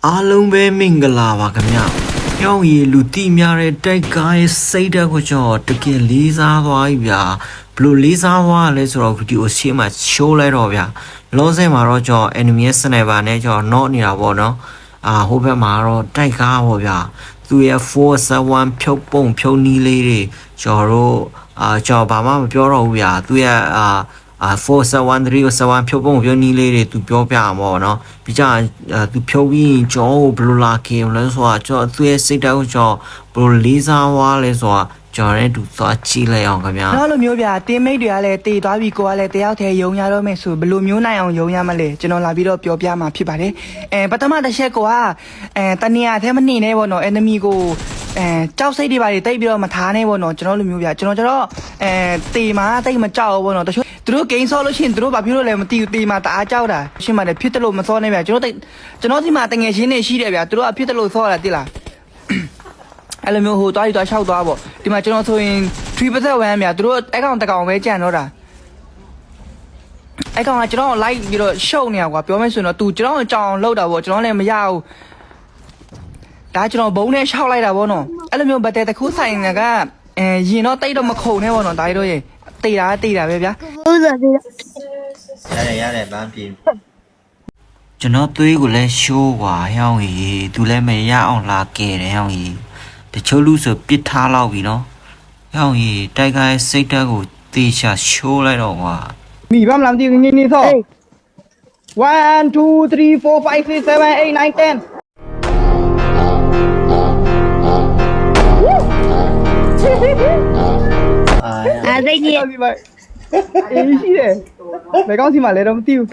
အားလုံးပဲမင်္ဂလာပါခင်ဗျ။ကြောင်ရီလူတိများတဲ့တိုက်ကားရဲ့စိတ်ဓာတ်ကိုကျွန်တော်တကယ်လေးစားသွားပြီဗျာ။ဘလို့လေးစားသွားလဲဆိုတော့ဗီဒီယိုရှင်းမှာရှိုးလိုက်တော့ဗျာ။လောဆယ်မှာတော့ကျွန်တော် enemy ရဲ့ sniper နဲ့ကျွန်တော် knock နေတာပေါ့နော်။ဟိုဘက်မှာတော့တိုက်ကားပေါ့ဗျာ။သူရဲ့471ဖြုတ်ပုံဖြုတ်နီးလေးတွေကျွန်တော်တို့ကျွန်တော်ဘာမှမပြောတော့ဘူးဗျာ။သူရဲ့471 ဖြုတ်ပုံဖြုတ်နီးလေးတွေသူပြောပြမှာပေါ့နော်ပြီးကြသူဖြုတ်ပြီးကျွန်တော်ဘလိုလာကေလဲဆိုတာကျွန်တော်သူရဲ့စိတ်ဓာတ်ကိုကျွန်တော်ဘလိုလေးစားသွားလဲဆိုတာကျွန်တော်လည်းသူသွားကြည့်လိုက်အောင်ခင်ဗျာတော့လိုမျိုးဗျာတင်းမိတ်တွေကလည်းတေသွားပြီကိုကလည်းတယောက်တည်းယုံရတော့မယ်ဆိုဘလိုမျိုးနိုင်အောင်ယုံရမလဲကျွန်တော်လာပြီးတော့ပြောပြမှာဖြစ်ပါတယ်ပထမတစ်ချက်ကိုကတနေရာထဲမနေနဲ့ပေါ့နော် enemy ကိုကြောက်စိတ်တွေပါတွေတိတ်ပြီးတော့မထားနဲ့ပေါ့နော်ကျွန်တော်လိုမျိုးဗျာကျွန်တော်တေမှာတိတ်မကြောက်ဘူးပေါ့နော်တချို့သူတို့ game ဆော့လို့ရှိရင်သူတို့ဘာဖြစ်လို့လဲမသိဘူးတေမှာတအားကြောက်တာရှင်းပါတယ်ဖြစ်တယ်လို့မဆော့နဲ့ဗျာကျွန်တော်ဒီမှာတငယ်ချင်းတွေရှိတယ်ဗျာသူတို့အဖြစ်တယ်လို့ဆော့တာတိလားအဲ့လိုမျိုးဟိုတွားလျှောက်သွားပေါ့ဒီမှာကျွန်တော်ဆိုရင်3%ဗျာသူတို့အကောင်တကောင်ပဲကြံတော့တာအကောင်ကကျွန်တော်လိုက်ပြီးတော့ရှုပ်နေတာကွာပြောမယ်ဆိုရင်တော့သူကျွန်တော်ကြောင်လောက်တာပေါ့ကျွန်တော်လည်းမရဘူးဒါကျွန်တော်ဘုံနဲ့ရှောက်လိုက်တာပေါ့နော်အဲ့လိုမျိုးဗတ်တဲ့တခုဆိုင်ကရင်တော့တိတ်တော့မခုံနဲ့ပေါ့နော်ဒါတို့ရေတိတ်တာပဲဗျာဟုတ်တယ်ရတယ်ဗန်းပြေကျွန်တော်သွေးကိုလည်းရှိုးကွာဟောင်းကြီးသူလည်းမရအောင်လာကဲတယ်ဟောင်းကြီးတချို့လူဆိုပစ်ထားလောက်ပြီနော်ဟောင်းကြီးတိုက်ခိုင်းစိတ်ဓာတ်ကိုတေချာရှိုးလိုက်တော့ကွာမိဘမလားမသိဘူးနင်းဆော့1 2 3 4 5 6 7 8 9 10အဲ့ဒါကြီးအေးရှိတယ်ဘယ်ကောင်းစီမှာလဲတော့မသိဘူး